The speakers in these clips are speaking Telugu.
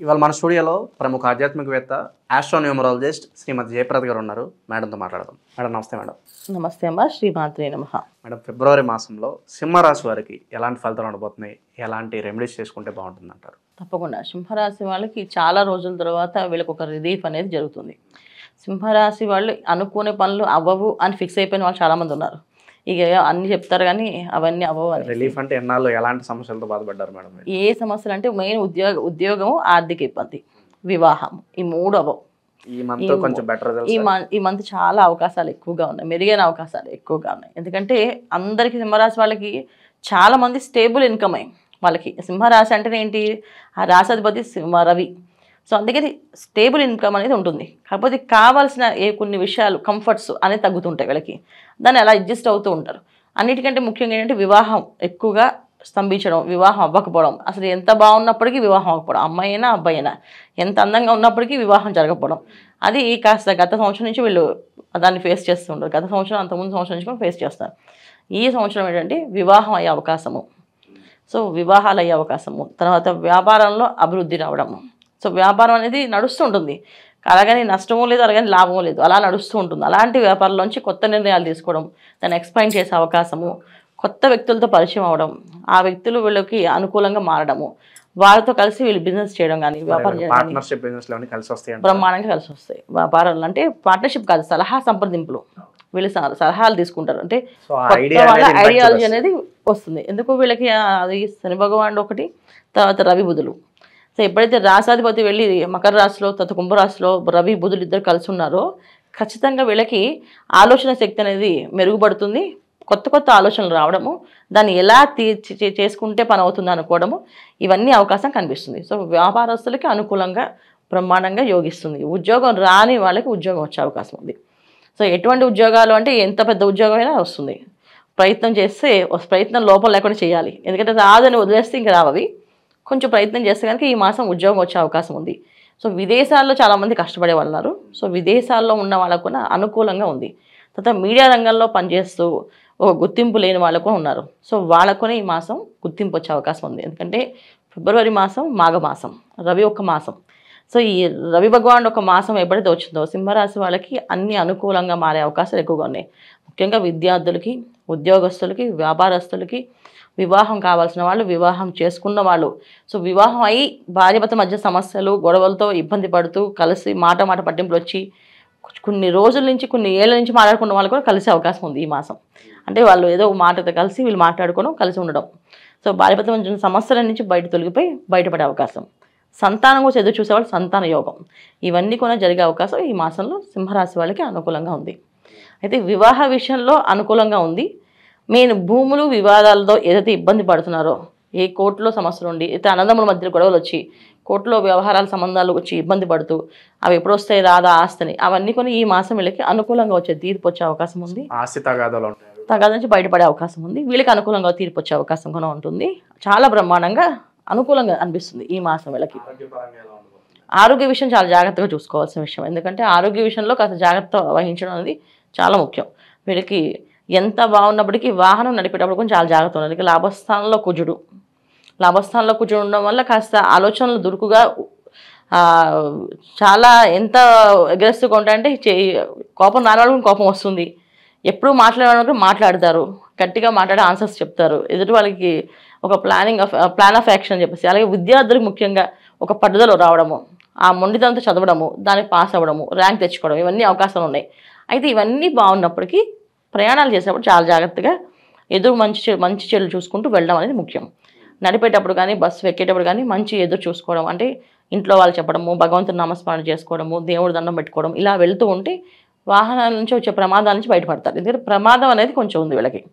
ఇవాళ మన స్టూడియోలో ప్రముఖ ఆధ్యాత్మికవేత్త ఆస్ట్రోన్యూమరాలజిస్ట్ శ్రీమతి జయప్రద గారు ఉన్నారు. మేడంతో మాట్లాడదాం. మేడం నమస్తే. మేడం నమస్తే అమ్మ. శ్రీమాత్రే నమః. మేడం, ఫిబ్రవరి మాసంలో సింహరాశి వారికి ఎలాంటి ఫలితాలు ఉండబోతున్నాయి, ఎలాంటి రెమెడీస్ చేసుకుంటే బాగుంటుంది అంటారు? తప్పకుండా సింహరాశి వాళ్ళకి చాలా రోజుల తర్వాత వీళ్ళకి ఒక రిలీఫ్ అనేది జరుగుతుంది. సింహరాశి వాళ్ళు అనుకునే పనులు అవ్వవు అని ఫిక్స్ అయిపోయిన వాళ్ళు చాలామంది ఉన్నారు. ఇక అన్ని చెప్తారు కానీ అవన్నీ అవ్వవు అని. రిలీఫ్ అంటే ఎన్నాళ్ళు ఎలాంటి సమస్యలతో బాధపడ్డారు మేడం? ఏ సమస్యలు అంటే మెయిన్ ఉద్యోగం, ఆర్థిక ఇబ్బంది, వివాహం, ఈ మూడు అవ్వవు. ఈ మంత్ కొంచెం బెటర్. ఈ మంత్ చాలా అవకాశాలు ఎక్కువగా ఉన్నాయి, మెరుగైన అవకాశాలు ఎక్కువగా ఉన్నాయి. ఎందుకంటే అందరికీ సింహరాశి వాళ్ళకి చాలా మంది స్టేబుల్ ఇన్కమ్ అయ్యి వాళ్ళకి. సింహరాశి అంటే ఏంటి, ఆ రాశాధిపతి రవి. సో అందుకని స్టేబుల్ ఇన్కమ్ అనేది ఉంటుంది. కాకపోతే కావాల్సిన కొన్ని విషయాలు కంఫర్ట్స్ అనేది తగ్గుతుంటాయి వీళ్ళకి. దాన్ని అలా అడ్జస్ట్ అవుతూ ఉంటారు. అన్నిటికంటే ముఖ్యంగా ఏంటంటే వివాహం ఎక్కువగా స్తంభించడం, వివాహం అవ్వకపోవడం. అసలు ఎంత బాగున్నప్పటికీ వివాహం అవ్వకపోవడం, అమ్మాయి అయినా అబ్బాయి అయినా ఎంత అందంగా ఉన్నప్పటికీ వివాహం జరగకపోవడం. అది కాస్త గత సంవత్సరం నుంచి వీళ్ళు దాన్ని ఫేస్ చేస్తూ ఉంటారు. గత సంవత్సరం, అంతకుముందు సంవత్సరం నుంచి కూడా ఫేస్ చేస్తారు. ఈ సంవత్సరం ఏంటంటే వివాహం అయ్యే అవకాశము, సో వివాహాలు అయ్యే అవకాశము, తర్వాత వ్యాపారంలో అభివృద్ధి రావడము. సో వ్యాపారం అనేది నడుస్తూ ఉంటుంది, అలాగని నష్టమో లేదు, అలాగని లాభమో లేదు, అలా నడుస్తూ ఉంటుంది. అలాంటి వ్యాపారంలోంచి కొత్త నిర్ణయాలు తీసుకోవడం, దాన్ని ఎక్స్పాండ్ చేసే అవకాశము, కొత్త వ్యక్తులతో పరిచయం అవ్వడం, ఆ వ్యక్తులు వీళ్ళకి అనుకూలంగా మారడము, వాళ్ళతో కలిసి వీళ్ళు బిజినెస్ చేయడం కానీ వ్యాపారం చేయడం బ్రహ్మాండంగా కలిసి వస్తాయి. వ్యాపారాలు అంటే పార్ట్నర్షిప్ కాదు, సలహా సంప్రదింపులు. వీళ్ళు సలహాలు తీసుకుంటారు. అంటే ఐడియాలజీ అనేది వస్తుంది. ఎందుకు వీళ్ళకి అది శని భగవానుడు ఒకటి, తర్వాత రవి బుధులు. సో ఎప్పుడైతే రాశాధిపతి వెళ్ళి మకర రాశిలో, తర్వాత కుంభరాశిలో రవి బుధులు ఇద్దరు కలిసి ఉన్నారో ఖచ్చితంగా వీళ్ళకి ఆలోచన శక్తి అనేది మెరుగుపడుతుంది. కొత్త కొత్త ఆలోచనలు రావడము, దాన్ని ఎలా చేసుకుంటే పని అవుతుంది అనుకోవడము, ఇవన్నీ అవకాశం కనిపిస్తుంది. సో వ్యాపారస్తులకి అనుకూలంగా బ్రహ్మాండంగా యోగిస్తుంది. ఉద్యోగం రాని వాళ్ళకి ఉద్యోగం వచ్చే అవకాశం ఉంది. సో ఎటువంటి ఉద్యోగాలు అంటే ఎంత పెద్ద ఉద్యోగం అయినా వస్తుంది. ప్రయత్నం చేస్తే, ప్రయత్నం లోపం లేకుండా చేయాలి. ఎందుకంటే రాదని వదిలేస్తే ఇంకా రావవి. కొంచెం ప్రయత్నం చేస్తే కనుక ఈ మాసం ఉద్యోగం వచ్చే అవకాశం ఉంది. సో విదేశాల్లో చాలామంది కష్టపడే వాళ్ళు ఉన్నారు. సో విదేశాల్లో ఉన్న వాళ్ళకు కూడా అనుకూలంగా ఉంది. తర్వాత మీడియా రంగంలో పనిచేస్తూ ఒక గుర్తింపు లేని వాళ్ళకు ఉన్నారు. సో వాళ్ళకునే ఈ మాసం గుర్తింపు వచ్చే అవకాశం ఉంది. ఎందుకంటే ఫిబ్రవరి మాసం మాఘమాసం, రవి ఒక మాసం. సో ఈ రవి భగవానుడు ఒక మాసం ఎప్పుడైతే వచ్చిందో సింహరాశి వాళ్ళకి అన్ని అనుకూలంగా మారే అవకాశాలు ఎక్కువగా ఉన్నాయి. ముఖ్యంగా విద్యార్థులకి, ఉద్యోగస్తులకి, వ్యాపారస్తులకి, వివాహం కావాల్సిన వాళ్ళు, వివాహం చేసుకున్న వాళ్ళు. సో వివాహం అయ్యి భార్యాభర్త మధ్య సమస్యలు, గొడవలతో ఇబ్బంది పడుతూ కలిసి మాట పట్టింపులు వచ్చి కొన్ని రోజుల నుంచి, కొన్ని ఏళ్ళ నుంచి మాట్లాడుకున్న వాళ్ళు కూడా కలిసే అవకాశం ఉంది ఈ మాసం. అంటే వాళ్ళు ఏదో మాటతో కలిసి వీళ్ళు మాట్లాడుకోవడం, కలిసి ఉండడం. సో భార్యాభర్త మధ్య సమస్యల నుంచి తొలగిపోయి బయటపడే అవకాశం. సంతానం కూడా ఎదురు చూసేవాళ్ళు, సంతాన యోగం, ఇవన్నీ కూడా జరిగే అవకాశం ఈ మాసంలో సింహరాశి వాళ్ళకి అనుకూలంగా ఉంది. అయితే వివాహ విషయంలో అనుకూలంగా ఉంది. మెయిన్ భూములు వివాదాలతో ఏదైతే ఇబ్బంది పడుతున్నారో, ఏ కోర్టులో సమస్యలు ఉండి, అయితే అన్నదమ్ముల మధ్య గొడవలు వచ్చి కోర్టులో వ్యవహారాల సంబంధాలు వచ్చి ఇబ్బంది పడుతూ అవి ఎప్పుడు వస్తాయి రాదా ఆస్తిని, అవన్నీ కొన్ని ఈ మాసం వీళ్ళకి అనుకూలంగా వచ్చే తీర్పు వచ్చే అవకాశం ఉంది. ఆస్తి తగాదా నుంచి బయటపడే అవకాశం ఉంది. వీళ్ళకి అనుకూలంగా తీర్పు వచ్చే అవకాశం కూడా ఉంటుంది. చాలా బ్రహ్మాండంగా అనుకూలంగా అనిపిస్తుంది ఈ మాసం వీళ్ళకి. ఆరోగ్య విషయం చాలా జాగ్రత్తగా చూసుకోవాల్సిన విషయం. ఎందుకంటే ఆరోగ్య విషయంలో కాస్త జాగ్రత్త వహించడం అనేది చాలా ముఖ్యం. వీళ్ళకి ఎంత బాగున్నప్పటికీ వాహనం నడిపేటప్పుడు కొంచెం చాలా జాగ్రత్త ఉండాలి. లాభస్థానంలో కుజుడు ఉండడం వల్ల కాస్త ఆలోచనలు దురుకుగా, చాలా ఎంత అగ్రెసివ్గా ఉంటాయంటే కోపం రానివాళ్ళకి కోపం వస్తుంది. ఎప్పుడు మాట్లాడేవాళ్ళకి మాట్లాడతారు, గట్టిగా మాట్లాడే ఆన్సర్స్ చెప్తారు. ఎదుటి వాళ్ళకి ఒక ప్లాన్ ఆఫ్ యాక్షన్ అని చెప్పేసి. అలాగే విద్యార్థులకు ముఖ్యంగా ఒక పట్టుదల రావడము, ఆ మొండితనంతో చదవడము, దానికి పాస్ అవ్వడము, ర్యాంక్ తెచ్చుకోవడం, ఇవన్నీ అవకాశాలు ఉన్నాయి. అయితే ఇవన్నీ బాగున్నప్పటికీ ప్రయాణాలు చేసేటప్పుడు చాలా జాగ్రత్తగా ఎదురు మంచి చెడులు చూసుకుంటూ వెళ్ళడం అనేది ముఖ్యం. నడిపేటప్పుడు కానీ, బస్సు ఎక్కేటప్పుడు కానీ మంచి ఎదురు చూసుకోవడం, అంటే ఇంట్లో వాళ్ళు చెప్పడము, భగవంతుని నామస్మరణ చేసుకోవడము, దేవుడు దండం పెట్టుకోవడం, ఇలా వెళ్తూ ఉంటే వాహనాల నుంచి వచ్చే ప్రమాదాల నుంచి బయటపడతారు. ఎందుకంటే ప్రమాదం అనేది కొంచెం ఉంది వీళ్ళకి.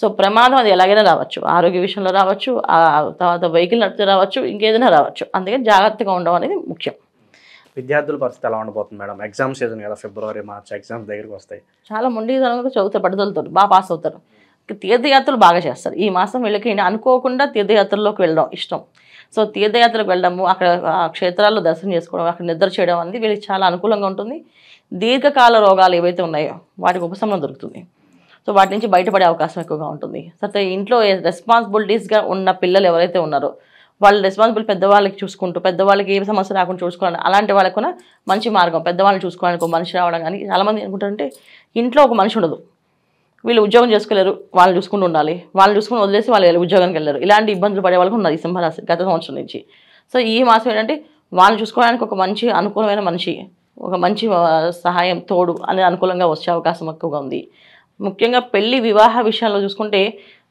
సో ప్రమాదం అది ఎలాగైనా రావచ్చు, ఆరోగ్య విషయంలో రావచ్చు, తర్వాత వెహికల్ నడిపితే రావచ్చు, ఇంకేదైనా రావచ్చు. అందుకని జాగ్రత్తగా ఉండడం అనేది ముఖ్యం. విద్యార్థుల పరిస్థితి ఎలా ఉండబోతుంది మేడం? ఎగ్జామ్స్ సీజన్ కదా, ఫిబ్రవరి మార్చ్ ఎగ్జామ్స్ దగ్గరికి వస్తాయి. చాలా మొండితనంగా చదువుతారు, పట్టుదలతో బాగా పాస్ అవుతారు. తీర్థయాత్రలు బాగా చేస్తారు ఈ మాసం. వీళ్ళకి అనుకోకుండా తీర్థయాత్రల్లోకి వెళ్ళడం ఇష్టం. సో తీర్థయాత్రలకు వెళ్ళడము, అక్కడ క్షేత్రాల్లో దర్శనం చేసుకోవడం, అక్కడ నిద్ర చేయడం అనేది వీళ్ళకి చాలా అనుకూలంగా ఉంటుంది. దీర్ఘకాల రోగాలు ఏవైతే ఉన్నాయో వాటికి ఉపశమనం దొరుకుతుంది. సో వాటి నుంచి బయటపడే అవకాశం ఎక్కువగా ఉంటుంది. తర్వాత ఇంట్లో రెస్పాన్సిబిలిటీస్గా ఉన్న పిల్లలు ఎవరైతే ఉన్నారో వాళ్ళ రెస్పాన్సిబుల్ పెద్దవాళ్ళకి చూసుకుంటూ పెద్దవాళ్ళకి ఏ సమస్య రాకుండా చూసుకోవాలి, అలాంటి వాళ్ళకు కూడా మంచి మార్గం. పెద్దవాళ్ళని చూసుకోవడానికి ఒక మనిషి రావడం కానీ, చాలామంది అనుకుంటారంటే ఇంట్లో ఒక మనిషి ఉండదు, వీళ్ళు ఉద్యోగం చేసుకోలేరు, వాళ్ళు చూసుకుంటూ ఉండాలి, వాళ్ళు చూసుకుని వదిలేసి వాళ్ళు ఉద్యోగానికి వెళ్ళారు, ఇలాంటి ఇబ్బందులు పడే వాళ్ళకు ఉన్నది ఈ సింహరాశి గత సంవత్సరం నుంచి. సో ఈ మాసం ఏంటంటే వాళ్ళని చూసుకోవడానికి ఒక మంచి అనుకూలమైన మనిషి, ఒక మంచి సహాయం తోడు అనేది అనుకూలంగా వచ్చే అవకాశం ఎక్కువగా ఉంది. ముఖ్యంగా పెళ్లి వివాహ విషయాల్లో చూసుకుంటే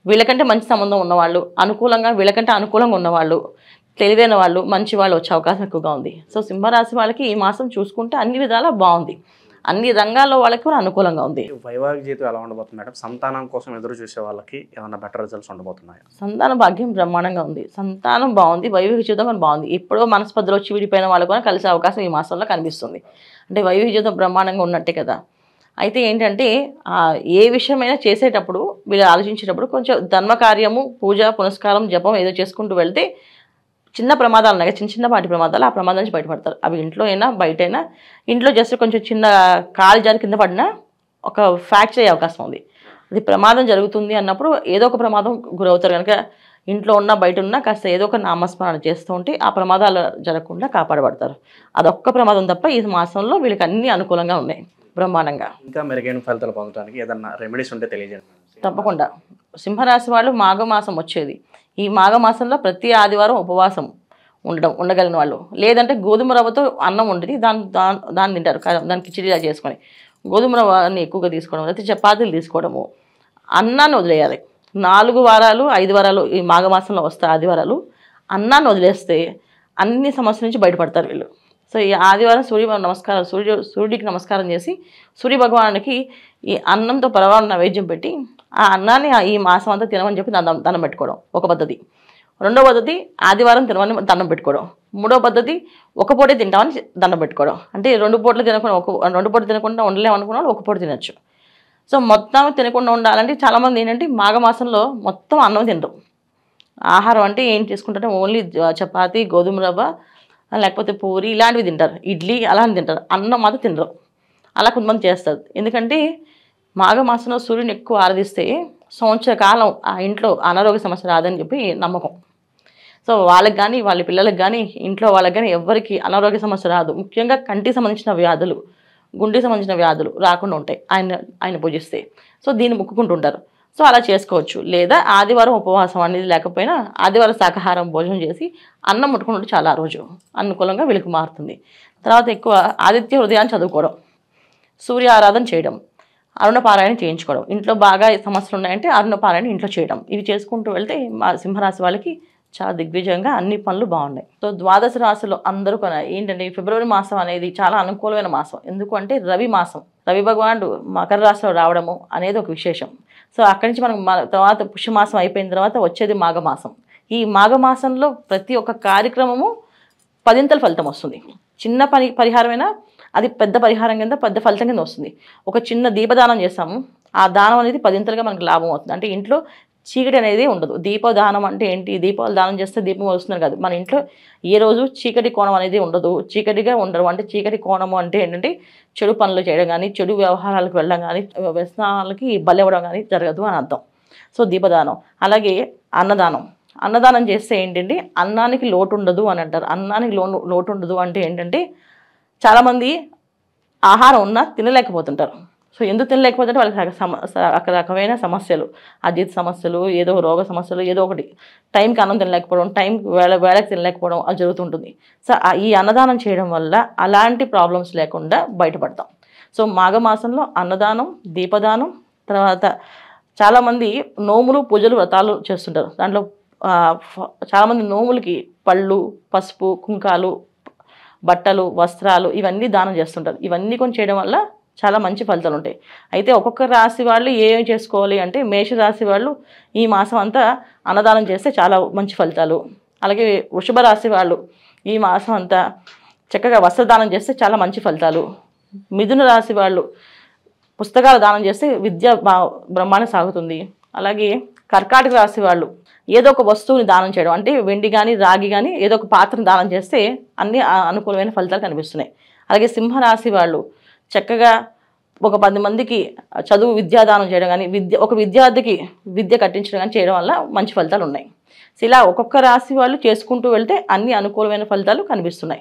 వీళ్ళకంటే మంచి సంబంధం ఉన్నవాళ్ళు, అనుకూలంగా వీళ్ళకంటే అనుకూలంగా ఉన్నవాళ్ళు, తెలివైన వాళ్ళు, మంచి వాళ్ళు వచ్చే అవకాశం ఎక్కువగా ఉంది. సో సింహరాశి వాళ్ళకి ఈ మాసం చూసుకుంటే అన్ని విధాలా బాగుంది, అన్ని రంగాల్లో వాళ్ళకి కూడా అనుకూలంగా ఉంది. వైవాహిక జీవితం ఎలా ఉండబోతుంది మేడం? సంతానం కోసం ఎదురు చూసే వాళ్ళకి ఏమైనా బెటర్ రిజల్ట్స్ ఉండబోతున్నాయి? సంతాన భాగ్యం బ్రహ్మాండంగా ఉంది, సంతానం బాగుంది, వైవాహిక జీవితం కూడా బాగుంది. ఎప్పుడో మనస్పర్ధలు వచ్చి విడిపోయిన వాళ్ళు కూడా కలిసే అవకాశం ఈ మాసంలో కనిపిస్తుంది. అంటే వైవాహిక జీవితం బ్రహ్మాండంగా ఉన్నట్టే కదా. అయితే ఏంటంటే ఏ విషయమైనా చేసేటప్పుడు వీళ్ళు ఆలోచించేటప్పుడు కొంచెం ధర్మకార్యము, పూజ పునస్కారం, జపం ఏదో చేసుకుంటూ వెళ్తే చిన్న ప్రమాదాలు ఉన్నాయి, చిన్నపాటి ప్రమాదాలు, ఆ ప్రమాదం నుంచి బయటపడతారు. అవి ఇంట్లో అయినా బయటైనా. ఇంట్లో జస్ట్ కొంచెం చిన్న కాలు జారి కింద పడినా ఒక ఫ్రాక్చర్ అయ్యే అవకాశం ఉంది. అది ప్రమాదం జరుగుతుంది అన్నప్పుడు ఏదో ఒక ప్రమాదం గురవుతారు కనుక ఇంట్లో ఉన్నా బయట ఉన్నా కాస్త ఏదో ఒక నామస్మరణ చేస్తూ ఉంటే ఆ ప్రమాదాలు జరగకుండా కాపాడబడతారు. అదొక్క ప్రమాదం తప్ప ఈ మాసంలో వీళ్ళకి అన్ని అనుకూలంగా ఉన్నాయి బ్రహ్మాండంగా. ఇంకా మెరుగైన ఫలితాలు పొందడానికి ఏదన్నా రెమెడీస్ ఉంటే తెలియజేయండి. తప్పకుండా. సింహరాశి వాళ్ళు మాఘమాసం వచ్చేది, ఈ మాఘమాసంలో ప్రతి ఆదివారం ఉపవాసం ఉండగలిగిన వాళ్ళు, లేదంటే గోధుమ రవ్వతో అన్నం వండి దాన్ని తింటారు, దాన్ని కిచిడిలా చేసుకొని. గోధుమ రవ్వని ఎక్కువగా తీసుకోవడం, లేకపోతే చపాతీలు తీసుకోవడము, అన్నాన్ని వదిలేయాలి. 4 వారాలు 5 వారాలు ఈ మాఘమాసంలో వస్తాయి ఆదివారాలు, అన్నాన్ని వదిలేస్తే అన్ని సమస్యల నుంచి బయటపడతారు వీళ్ళు. సో ఈ ఆదివారం సూర్యుడికి నమస్కారం చేసి సూర్య భగవానుడికి ఈ అన్నంతో పరవాడు నైవేద్యం పెట్టి ఆ అన్నాన్ని ఈ మాసం అంతా తినమని చెప్పి దండం పెట్టుకోవడం ఒక పద్ధతి. రెండో పద్ధతి ఆదివారం తినమని దండం పెట్టుకోవడం. మూడో పద్ధతి ఒక పూటే తింటామని దండం పెట్టుకోవడం. అంటే 2 పూటలు తినకుండా 2 పూటలు తినకుండా ఉండలేమనుకున్న వాళ్ళు 1 పూట తినచ్చు. సో మొత్తం తినకుండా ఉండాలంటే చాలామంది ఏంటంటే మాఘమాసంలో మొత్తం అన్నం తినరు. ఆహారం అంటే ఏం చేసుకుంటారంటే ఓన్లీ చపాతీ, గోధుమ రవ్వ, లేకపోతే పూరి ఇలాంటివి తింటారు, ఇడ్లీ అలాంటివి తింటారు, అన్నం మాత్రం తినరు. అలా కొంతమంది చేస్తారు. ఎందుకంటే మాఘమాసంలో సూర్యుని ఎక్కువ ఆరాధిస్తే సంవత్సర కాలం ఆ ఇంట్లో అనారోగ్య సమస్య రాదని చెప్పి నమ్మకం. సో వాళ్ళకి కానీ వాళ్ళ పిల్లలకు కానీ ఇంట్లో వాళ్ళకి కానీ ఎవరికి అనారోగ్య సమస్య రాదు. ముఖ్యంగా కంటికి సంబంధించిన వ్యాధులు, గుండెకి సంబంధించిన వ్యాధులు రాకుండా ఉంటాయి ఆయన పూజిస్తే. సో దీన్ని మొక్కుకుంటుంటారు. సో అలా చేసుకోవచ్చు. లేదా ఆదివారం ఉపవాసం అనేది లేకపోయినా ఆదివారం శాకాహారం భోజనం చేసి అన్నం ముట్టుకుంటే చాలా ఆ రోజు అనుకూలంగా వీళ్ళకి మారుతుంది. తర్వాత ఎక్కువ ఆదిత్య హృదయాన్ని చదువుకోవడం, సూర్య ఆరాధన చేయడం, అరుణపారాయణ చేయించుకోవడం. ఇంట్లో బాగా సమస్యలు ఉన్నాయంటే అరుణపారాయణ ఇంట్లో చేయడం. ఇవి చేసుకుంటూ వెళ్తే మా సింహరాశి వాళ్ళకి చాలా దిగ్విజయంగా అన్ని పనులు బాగున్నాయి. సో 12 రాశుల్లో అందరూ ఏంటంటే ఫిబ్రవరి మాసం అనేది చాలా అనుకూలమైన మాసం. ఎందుకు అంటే రవి మాసం, రవి భగవానుడు మకర రాశిలో రావడము అనేది ఒక విశేషం. సో అక్కడి నుంచి మనం తర్వాత పుష్యమాసం అయిపోయిన తర్వాత వచ్చేది మాఘమాసం. ఈ మాఘమాసంలో ప్రతి ఒక్క కార్యక్రమము 10ంతల ఫలితం వస్తుంది. చిన్న పరిహారమైనా అది పెద్ద పరిహారం కింద పెద్ద ఫలితం కింద వస్తుంది. ఒక చిన్న దీపదానం చేస్తాము, ఆ దానం అనేది 10ంతలుగా మనకు లాభం అవుతుంది. అంటే ఇంట్లో చీకటి అనేది ఉండదు. దీపదానం అంటే ఏంటి? దీపాలు దానం చేస్తే దీపం వస్తున్నారు కాదు, మన ఇంట్లో ఏ రోజు చీకటి కోణం అనేది ఉండదు, చీకటిగా ఉండరు. అంటే చీకటి కోణము అంటే ఏంటంటే చెడు పనులు చేయడం కానీ, చెడు వ్యవహారాలకు వెళ్ళడం కానీ, వ్యసనాలకి బలివ్వడం కానీ జరగదు అని అర్థం. సో దీపదానం. అలాగే అన్నదానం చేస్తే ఏంటంటే అన్నానికి లోటు ఉండదు అని అంటారు. అన్నానికి లోటు ఉండదు అంటే ఏంటంటే చాలామంది ఆహారం ఉన్నా తినలేకపోతుంటారు. సో ఎందుకు తినలేకపోతుంటే వాళ్ళకి రకమైన సమస్యలు, అజీత సమస్యలు, ఏదో రోగ సమస్యలు, ఏదో ఒకటి టైంకి అన్నం తినలేకపోవడం, టైంకి వేళకి తినలేకపోవడం అది జరుగుతుంటుంది. సో ఈ అన్నదానం చేయడం వల్ల అలాంటి ప్రాబ్లమ్స్ లేకుండా బయటపడతాం. సో మాఘమాసంలో అన్నదానం, దీపదానం, తర్వాత చాలామంది నోములు, పూజలు, వ్రతాలు చేస్తుంటారు. దాంట్లో చాలామంది నోములకి పళ్ళు, పసుపు, కుంకాలు, బట్టలు, వస్త్రాలు ఇవన్నీ దానం చేస్తుంటారు. ఇవన్నీ కొని చేయడం వల్ల చాలా మంచి ఫలితాలు ఉంటాయి. అయితే ఒక్కొక్క రాశి వాళ్ళు ఏం చేసుకోవాలి అంటే మేషరాశి వాళ్ళు ఈ మాసం అంతా అన్నదానం చేస్తే చాలా మంచి ఫలితాలు. అలాగే వృషభ రాశి వాళ్ళు ఈ మాసం అంతా చక్కగా వస్త్రదానం చేస్తే చాలా మంచి ఫలితాలు. మిథున రాశి వాళ్ళు పుస్తకాలు దానం చేస్తే విద్య బ్రహ్మాండం సాగుతుంది. అలాగే కర్కాటక రాశి వాళ్ళు ఏదో ఒక వస్తువుని దానం చేయడం, అంటే వెండి కానీ రాగి కానీ ఏదో ఒక పాత్రను దానం చేస్తే అన్ని అనుకూలమైన ఫలితాలు కనిపిస్తున్నాయి. అలాగే సింహరాశి వాళ్ళు చక్కగా ఒక 10 మందికి విద్యాదానం చేయడం కానీ, ఒక విద్యార్థికి విద్య కట్టించడం కానీ చేయడం వల్ల మంచి ఫలితాలు ఉన్నాయి. సో ఇలా ఒక్కొక్క రాశి వాళ్ళు చేసుకుంటూ వెళ్తే అన్ని అనుకూలమైన ఫలితాలు కనిపిస్తున్నాయి.